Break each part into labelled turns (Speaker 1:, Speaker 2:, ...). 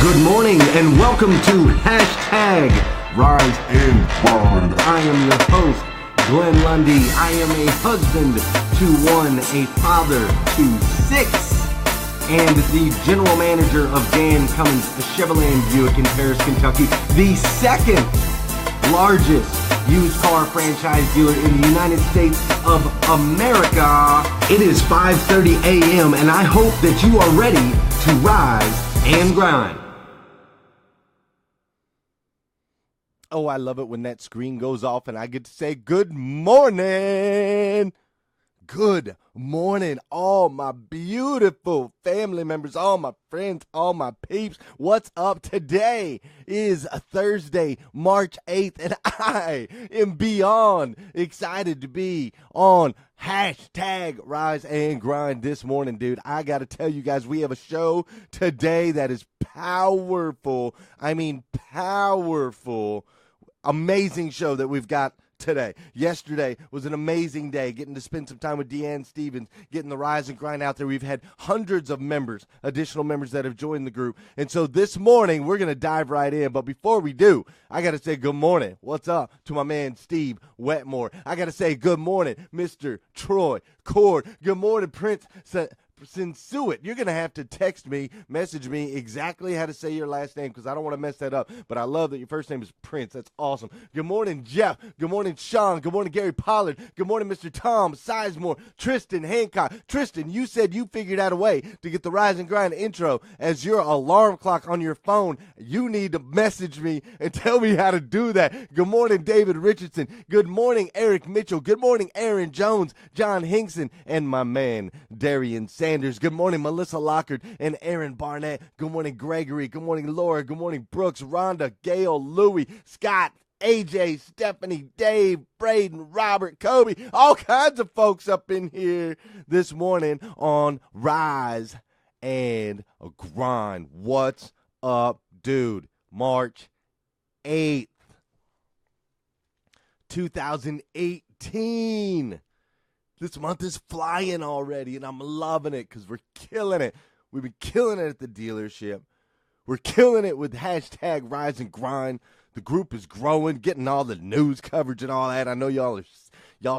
Speaker 1: Good morning and welcome to Hashtag Rise and Grind. I am your host, Glenn Lundy. I am a husband to one, a father to six, and the general manager of Dan Cummins Chevrolet Buick in Paris, Kentucky, the second largest used car franchise dealer in the United States of America. It is 5:30 a.m. and I hope that you are ready to rise and grind.
Speaker 2: Oh, I love it when that screen goes off and I get to say good morning. Good morning, all my beautiful family members, all my friends, all my peeps. What's up? Today is a Thursday, March 8th, and I am beyond excited to be on Hashtag Rise and Grind this morning, dude. I got to tell you guys, we have a show today that is powerful. I mean, powerful. Amazing show that we've got today. Yesterday was an amazing day, getting to spend some time with Deanne Stevens, getting the Rise and Grind out there. We've had hundreds of members, additional members that have joined the group. And so this morning, we're going to dive right in. But before we do, I got to say good morning. What's up to my man, Steve Wetmore. I got to say good morning, Mr. Troy Cord. Good morning, Prince Sinsuit. You're going to have to text me, message me exactly how to say your last name because I don't want to mess that up. But I love that your first name is Prince. That's awesome. Good morning, Jeff. Good morning, Sean. Good morning, Gary Pollard. Good morning, Mr. Tom Sizemore. Tristan Hancock. Tristan, you said you figured out a way to get the Rise and Grind intro as your alarm clock on your phone. You need to message me and tell me how to do that. Good morning, David Richardson. Good morning, Eric Mitchell. Good morning, Aaron Jones, John Hinkson, and my man, Darian Sanders. Good morning, Melissa Lockard and Aaron Barnett. Good morning, Gregory. Good morning, Laura. Good morning, Brooks, Rhonda, Gail, Louie, Scott, AJ, Stephanie, Dave, Braden, Robert, Kobe, all kinds of folks up in here this morning on Rise and Grind. What's up, dude? March 8th, 2018. This month is flying already, and I'm loving it because we're killing it. We've been killing it at the dealership. We're killing it with Hashtag Rise and Grind. The group is growing, getting all the news coverage and all that. I know y'all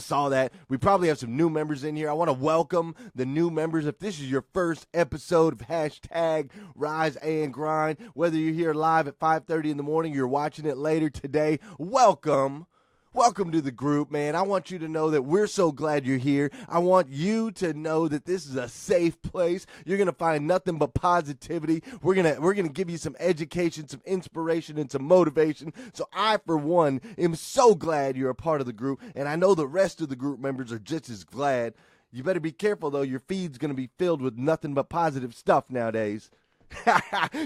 Speaker 2: saw that. We probably have some new members in here. I want to welcome the new members. If this is your first episode of Hashtag Rise and Grind, whether you're here live at 5:30 in the morning, you're watching it later today, welcome. Welcome to the group, man. I want you to know that we're so glad you're here. I want you to know that this is a safe place. You're going to find nothing but positivity. We're going to give you some education, some inspiration, and some motivation. So I, for one, am so glad you're a part of the group, and I know the rest of the group members are just as glad. You better be careful, though. Your feed's going to be filled with nothing but positive stuff nowadays.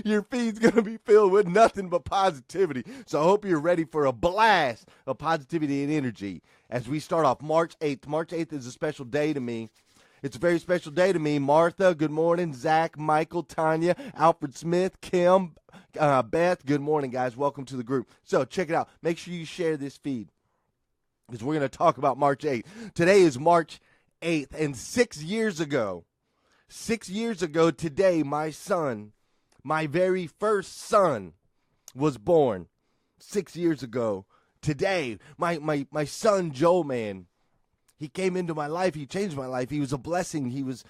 Speaker 2: Your feed's going to be filled with nothing but positivity. So I hope you're ready for a blast of positivity and energy as we start off March 8th. March 8th is a special day to me. It's a very special day to me. Martha, good morning. Zach, Michael, Tanya, Alfred Smith, Kim, Beth, good morning, guys. Welcome to the group. So check it out. Make sure you share this feed because we're going to talk about March 8th. Today is March 8th, and 6 years ago today, my son, my very first son, was born. 6 years ago today, my son Joel, man, he came into my life. He changed my life. He was a blessing. He was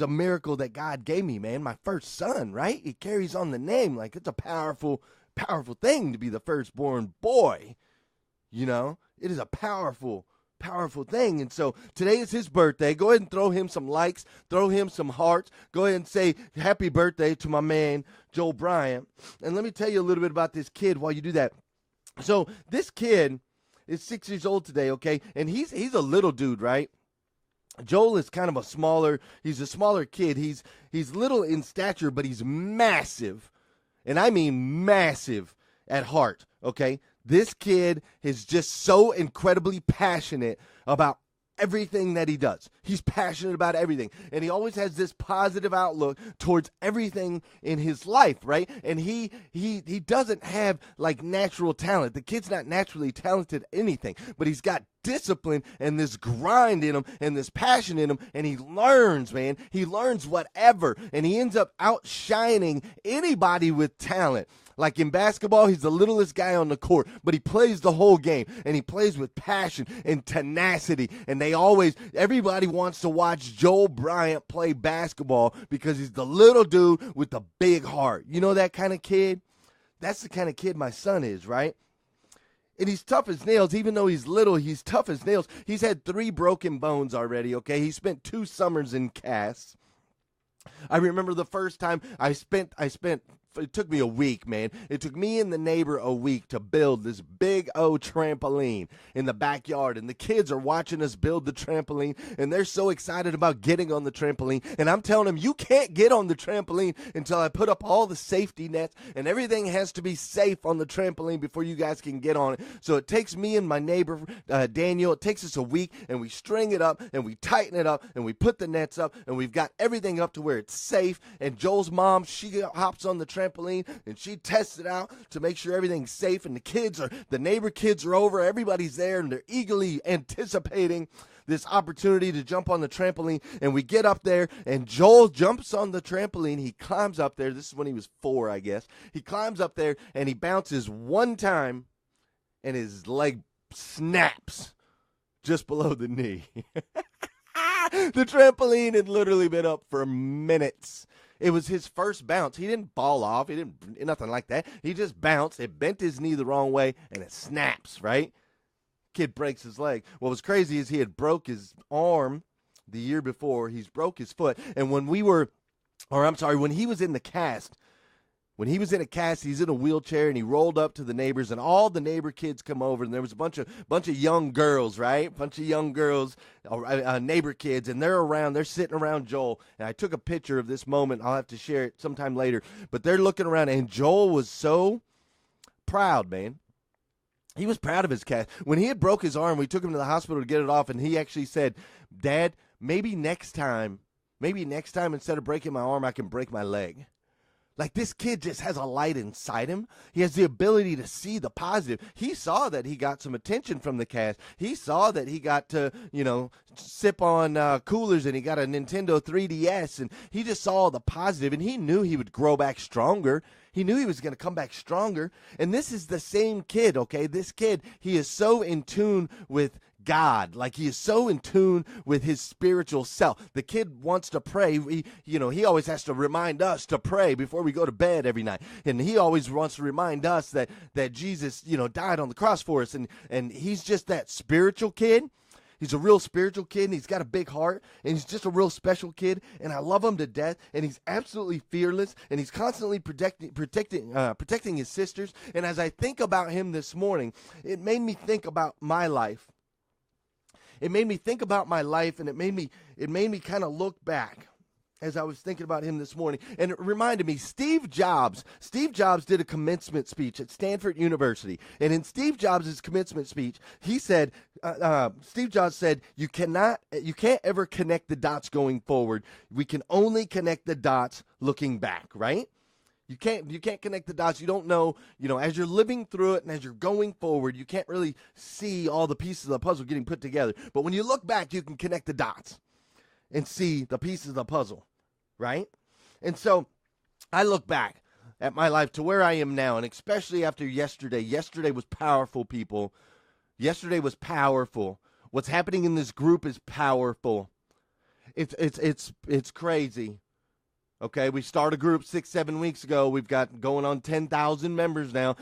Speaker 2: a miracle that God gave me, man. My first son, right? It carries on the name. Like, it's a powerful thing to be the firstborn boy. You know, it is a powerful thing. And so today is his birthday. Go ahead and throw him some likes, throw him some hearts. Go ahead and say happy birthday to my man, Joel Bryant. And let me tell you a little bit about this kid while you do that. So this kid is 6 years old today, okay? And he's a little dude, right? Joel is kind of a smaller kid. He's little in stature, but he's massive. And I mean massive at heart, okay? This kid is just so incredibly passionate about everything that he does. He's passionate about everything. And he always has this positive outlook towards everything in his life, right? And he doesn't have like natural talent. The kid's not naturally talented at anything, but he's got discipline and this grind in him and this passion in him, and he learns, man. He learns whatever, and he ends up outshining anybody with talent. Like in basketball, he's the littlest guy on the court, but he plays the whole game, and he plays with passion and tenacity. And everybody wants to watch Joel Bryant play basketball because he's the little dude with the big heart. You know that kind of kid? That's the kind of kid my son is, right? And he's tough as nails. Even though he's little, he's tough as nails. He's had 3 broken bones already, okay? He spent 2 summers in casts. I remember the first time it took me a week, man. It took me and the neighbor a week to build this big old trampoline in the backyard. And the kids are watching us build the trampoline, and they're so excited about getting on the trampoline. And I'm telling them, you can't get on the trampoline until I put up all the safety nets, and everything has to be safe on the trampoline before you guys can get on it. So it takes me and my neighbor, Daniel, it takes us a week, and we string it up, and we tighten it up, and we put the nets up, and we've got everything up to where it's safe. And Joel's mom, she hops on the trampoline and she tests it out to make sure everything's safe, and the neighbor kids are over, everybody's there, and they're eagerly anticipating this opportunity to jump on the trampoline. And we get up there, and Joel jumps on the trampoline. He climbs up there. This is when he was 4, I guess. He climbs up there, and he bounces one time, and his leg snaps just below the knee. The trampoline had literally been up for minutes. It was his first bounce. He didn't fall off. He didn't nothing like that. He just bounced. It bent his knee the wrong way, and it snaps, right? Kid breaks his leg. What was crazy is he had broke his arm the year before. He's broke his foot. And when he was in the cast, he's in a wheelchair, and he rolled up to the neighbors, and all the neighbor kids come over, and there was a bunch of young girls, right? Bunch of young girls, neighbor kids, and they're sitting around Joel. And I took a picture of this moment. I'll have to share it sometime later. But they're looking around, and Joel was so proud, man. He was proud of his cast. When he had broke his arm, we took him to the hospital to get it off, and he actually said, "Dad, maybe next time, instead of breaking my arm, I can break my leg." Like, this kid just has a light inside him. He has the ability to see the positive. He saw that he got some attention from the cast. He saw that he got to, sip on coolers, and he got a Nintendo 3DS, and he just saw the positive, and he knew he would grow back stronger. He knew he was going to come back stronger. And this is the same kid, okay? This kid, he is so in tune with God. Like, he is so in tune with his spiritual self. The kid wants to pray. He always has to remind us to pray before we go to bed every night. And he always wants to remind us that Jesus, died on the cross for us. And he's just that spiritual kid. He's a real spiritual kid, and he's got a big heart, and he's just a real special kid, and I love him to death, and he's absolutely fearless, and he's constantly protecting his sisters. And as I think about him this morning, it made me think about my life. It made me think about my life, and it made me kind of look back as I was thinking about him this morning. And it reminded me, Steve Jobs did a commencement speech at Stanford University. And in Steve Jobs' commencement speech, he said, Steve Jobs said, you can't ever connect the dots going forward. We can only connect the dots looking back, right? You can't connect the dots. You don't know, as you're living through it and as you're going forward, you can't really see all the pieces of the puzzle getting put together. But when you look back, you can connect the dots and see the pieces of the puzzle, right? And so I look back at my life to where I am now, and especially after yesterday. Yesterday was powerful, people. Yesterday was powerful. What's happening in this group is powerful. It's crazy. Okay, we started a group 6-7 weeks ago. We've got going on 10,000 members now,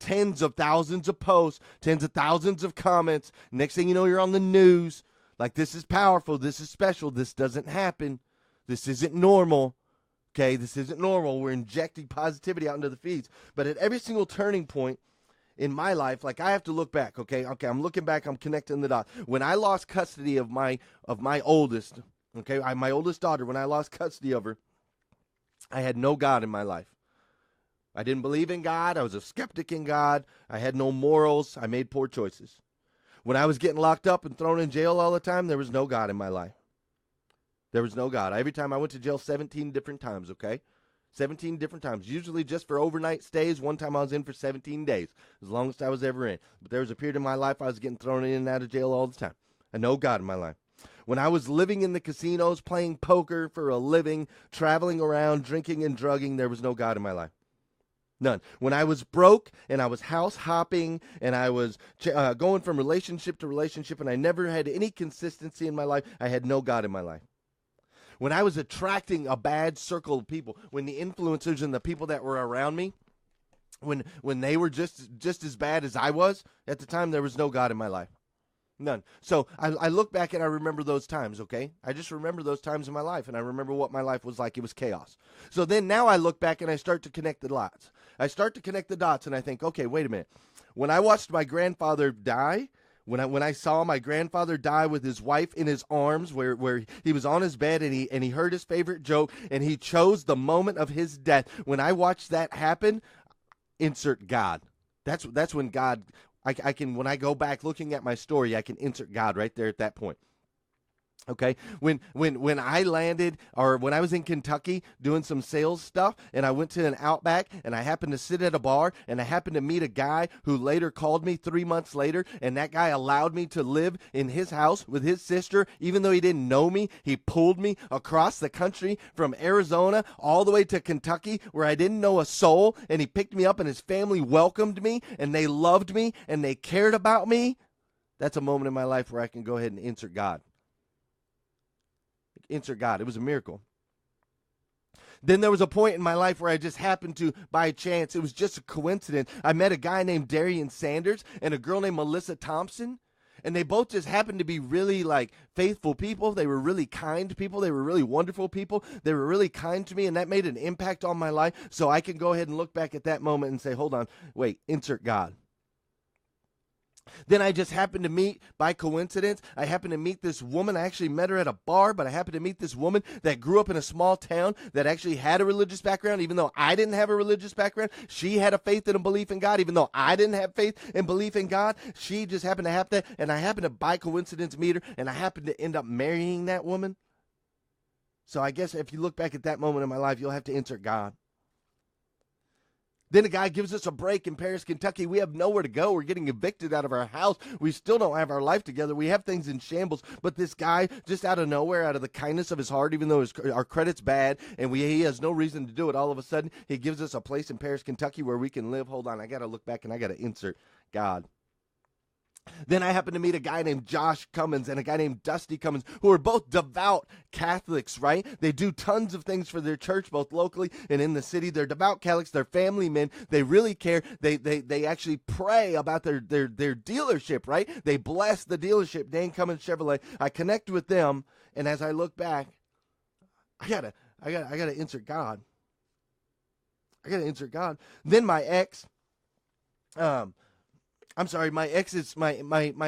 Speaker 2: tens of thousands of posts, tens of thousands of comments. Next thing you know, you're on the news. Like, this is powerful. This is special. This doesn't happen. This isn't normal. Okay, this isn't normal. We're injecting positivity out into the feeds. But at every single turning point in my life, like, I have to look back. Okay, I'm looking back. I'm connecting the dots. When I lost custody of my oldest. Okay, my oldest daughter, when I lost custody of her, I had no God in my life. I didn't believe in God. I was a skeptic in God. I had no morals. I made poor choices. When I was getting locked up and thrown in jail all the time, there was no God in my life. There was no God. Every time I went to jail 17 different times, okay? 17 different times, usually just for overnight stays. One time I was in for 17 days, as longest I was ever in. But there was a period in my life I was getting thrown in and out of jail all the time. And no God in my life. When I was living in the casinos, playing poker for a living, traveling around, drinking and drugging, there was no God in my life. None. When I was broke and I was house hopping and I was going from relationship to relationship and I never had any consistency in my life, I had no God in my life. When I was attracting a bad circle of people, when the influencers and the people that were around me, when they were just as bad as I was, at the time there was no God in my life. None. So I look back and I remember those times, okay? I just remember those times in my life, and I remember what my life was like. It was chaos. So then now I look back and I start to connect the dots. I start to connect the dots, and I think, okay, wait a minute. When I watched my grandfather die, when I saw my grandfather die with his wife in his arms, where he was on his bed and he heard his favorite joke and he chose the moment of his death. When I watched that happen, insert God. That's when God. I can, when I go back looking at my story, I can insert God right there at that point. Okay, when I landed, or when I was in Kentucky doing some sales stuff, and I went to an Outback, and I happened to sit at a bar, and I happened to meet a guy who later called me 3 months later, and that guy allowed me to live in his house with his sister, even though he didn't know me. He pulled me across the country from Arizona all the way to Kentucky, where I didn't know a soul, and he picked me up, and his family welcomed me, and they loved me, and they cared about me. That's a moment in my life where I can go ahead and insert God. Insert God. It was a miracle. Then there was a point in my life where I just happened to, by chance, it was just a coincidence, I met a guy named Darian Sanders and a girl named Melissa Thompson, and they both just happened to be really, faithful people. They were really kind people. They were really wonderful people. They were really kind to me, and that made an impact on my life, so I can go ahead and look back at that moment and say, hold on, wait, insert God. Then I just happened to meet, by coincidence, I happened to meet this woman. I actually met her at a bar, but I happened to meet this woman that grew up in a small town that actually had a religious background. Even though I didn't have a religious background, she had a faith and a belief in God. Even though I didn't have faith and belief in God, she just happened to have that, and I happened to, by coincidence, meet her, and I happened to end up marrying that woman. So I guess if you look back at that moment in my life, you'll have to insert God. Then a guy gives us a break in Paris, Kentucky. We have nowhere to go. We're getting evicted out of our house. We still don't have our life together. We have things in shambles. But this guy, just out of nowhere, out of the kindness of his heart, even though our credit's bad and he has no reason to do it, all of a sudden, he gives us a place in Paris, Kentucky where we can live. Hold on, I got to look back and I got to insert God. Then I happened to meet a guy named Josh Cummins and a guy named Dusty Cummins, who are both devout Catholics, right? They do tons of things for their church, both locally and in the city. They're devout Catholics. They're family men. They really care. They actually pray about their dealership, right? They bless the dealership, Dane Cummins Chevrolet. I connect with them, and as I look back, I gotta insert God. I gotta insert God. Then my ex, my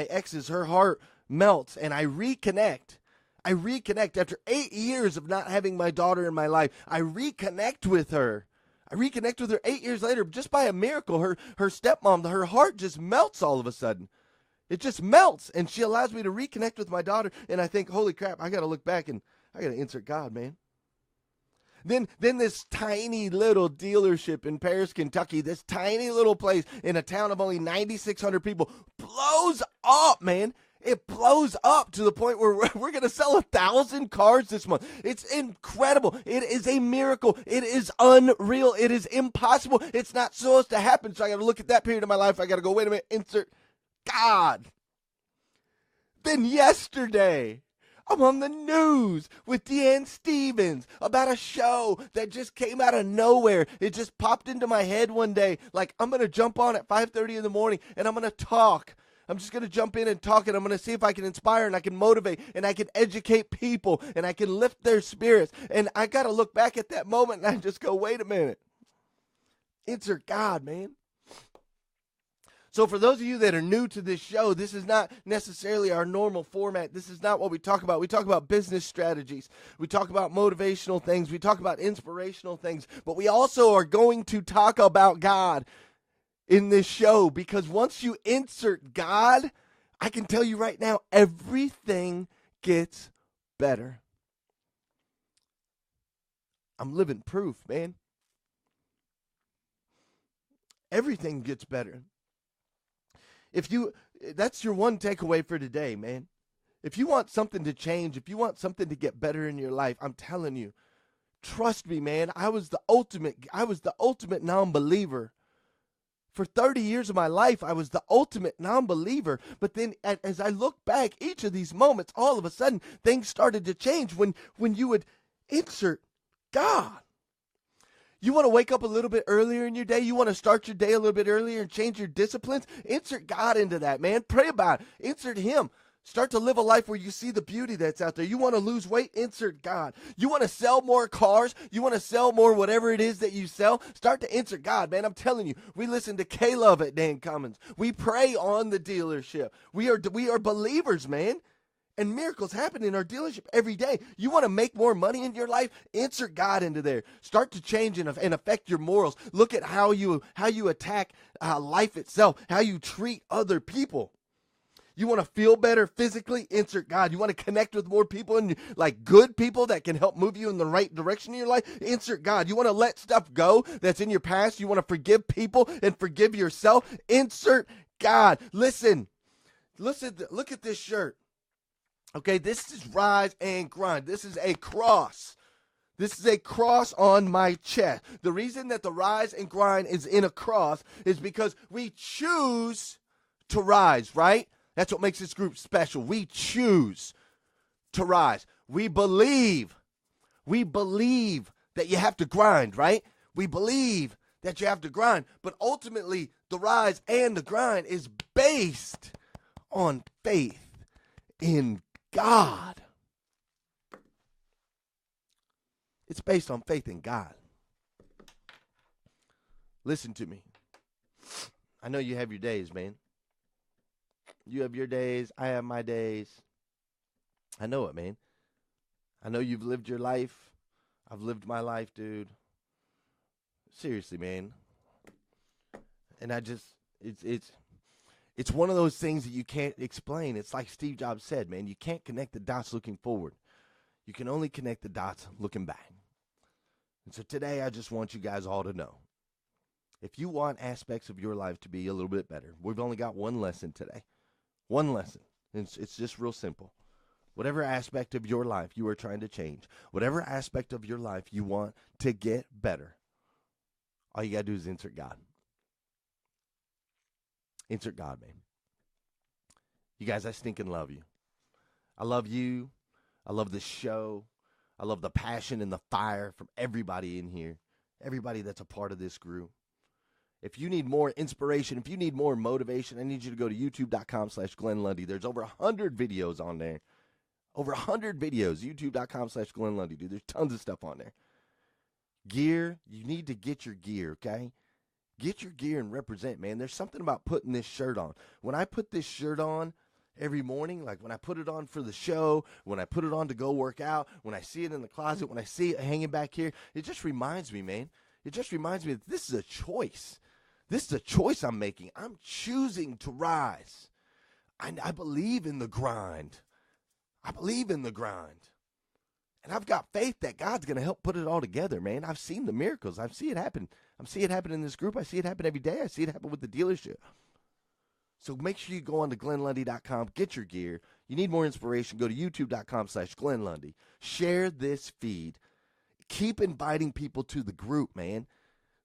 Speaker 2: ex's, her heart melts, and I reconnect. After 8 years of not having my daughter in my life. I reconnect with her. 8 years later, just by a miracle. Her stepmom, her heart just melts all of a sudden. It just melts, and she allows me to reconnect with my daughter, and I think, holy crap, I got to look back, and I got to insert God, man. Then this tiny little dealership in Paris, Kentucky, this tiny little place in a town of only 9,600 people blows up, man. It blows up to the point where we're going to sell 1,000 cars this month. It's incredible. It is a miracle. It is unreal. It is impossible. It's not supposed to happen. So I got to look at that period of my life. I got to go, wait a minute, insert God. Then yesterday, I'm on the news with Deanne Stevens about a show that just came out of nowhere. It just popped into my head one day. Like, I'm going to jump on at 5:30 in the morning, and I'm going to talk. I'm just going to jump in and talk, and I'm going to see if I can inspire, and I can motivate, and I can educate people, and I can lift their spirits. And I got to look back at that moment, and I just go, wait a minute. Insert God, man. So for those of you that are new to this show, this is not necessarily our normal format. This is not what we talk about. We talk about business strategies. We talk about motivational things. We talk about inspirational things. But we also are going to talk about God in this show, because once you insert God, I can tell you right now, everything gets better. I'm living proof, man. Everything gets better. That's your one takeaway for today, man. If you want something to change, if you want something to get better in your life, I'm telling you, trust me, man. I was the ultimate non-believer. For 30 years of my life, I was the ultimate non-believer. But then as I look back, each of these moments, all of a sudden, things started to change when you would insert God. You want to wake up a little bit earlier in your day? You want to start your day a little bit earlier and change your disciplines? Insert God into that, man. Pray about it. Insert Him. Start to live a life where you see the beauty that's out there. You want to lose weight? Insert God. You want to sell more cars? You want to sell more whatever it is that you sell? Start to insert God, man. I'm telling you, we listen to K-Love at Dan Cummins. We pray on the dealership. We are believers, man. And miracles happen in our dealership every day. You want to make more money in your life? Insert God into there. Start to change and affect your morals. Look at how you attack life itself, how you treat other people. You want to feel better physically? Insert God. You want to connect with more people and like good people that can help move you in the right direction in your life? Insert God. You want to let stuff go that's in your past? You want to forgive people and forgive yourself? Insert God. Listen, look at this shirt. Okay, this is Rise and Grind. This is a cross. This is a cross on my chest. The reason that the Rise and Grind is in a cross is because we choose to rise, right? That's what makes this group special. We choose to rise. We believe that you have to grind, right? We believe that you have to grind. But ultimately, the rise and the grind is based on faith in God. It's based on faith in God. Listen to me. I know you have your days, man. You have your days. I have my days. I know it, man. I know you've lived your life. I've lived my life, dude. Seriously, man. And it's one of those things that you can't explain. It's like Steve Jobs said, man, you can't connect the dots looking forward. You can only connect the dots looking back. And so today I just want you guys all to know, if you want aspects of your life to be a little bit better, we've only got one lesson today. One lesson. It's just real simple. Whatever aspect of your life you are trying to change, whatever aspect of your life you want to get better, all you got to do is insert God. Insert God, man. You guys, I stinking love you. I love you. I love this show. I love the passion and the fire from everybody in here, everybody that's a part of this group. If you need more inspiration, if you need more motivation, I need you to go to youtube.com/Glenn Lundy. There's over 100 videos on there. Over 100 videos, youtube.com/Glenn Lundy, dude. There's tons of stuff on there. Gear, you need to get your gear, okay? Get your gear and represent, man. There's something about putting this shirt on. When I put this shirt on every morning, like when I put it on for the show, when I put it on to go work out, when I see it in the closet, when I see it hanging back here, it just reminds me, man. It just reminds me that this is a choice. This is a choice I'm making. I'm choosing to rise. I believe in the grind. I believe in the grind. And I've got faith that God's going to help put it all together, man. I've seen the miracles. I see it happen. I see it happen in this group. I see it happen every day. I see it happen with the dealership. So make sure you go on to GlennLundy.com, get your gear. You need more inspiration, go to youtube.com/Glenn Lundy. Share this feed. Keep inviting people to the group, man.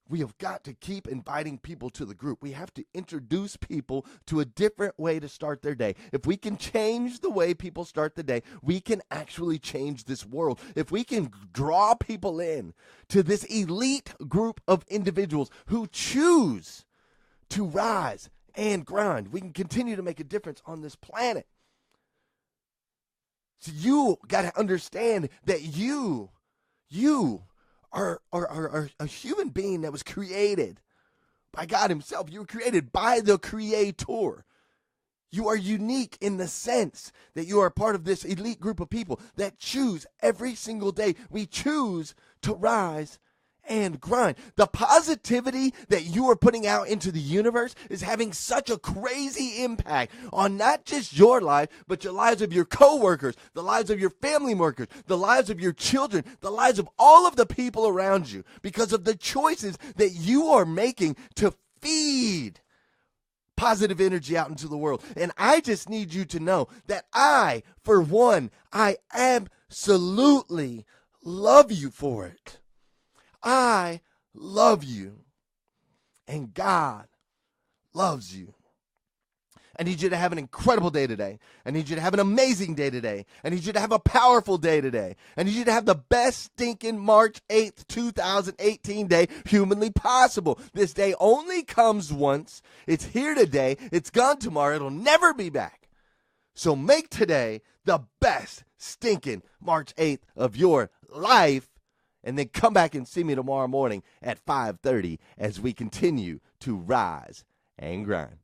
Speaker 2: We have got to keep inviting people to the group. We have to introduce people to a different way to start their day. If we can change the way people start the day, we can actually change this world. If we can draw people in to this elite group of individuals who choose to rise and grind, we can continue to make a difference on this planet. So you got to understand that you are a human being that was created by God himself. You were created by the Creator. You are unique in the sense that you are part of this elite group of people that choose every single day. We choose to rise and grind. The positivity that you are putting out into the universe is having such a crazy impact on not just your life, but your lives of your coworkers, the lives of your family members, the lives of your children, the lives of all of the people around you, because of the choices that you are making to feed positive energy out into the world. And I just need you to know that I, for one, I absolutely love you for it. I love you. And God loves you. I need you to have an incredible day today. I need you to have an amazing day today. I need you to have a powerful day today. I need you to have the best stinking March 8th, 2018 day humanly possible. This day only comes once. It's here today. It's gone tomorrow. It'll never be back. So make today the best stinking March 8th of your life. And then come back and see me tomorrow morning at 5:30 as we continue to rise and grind.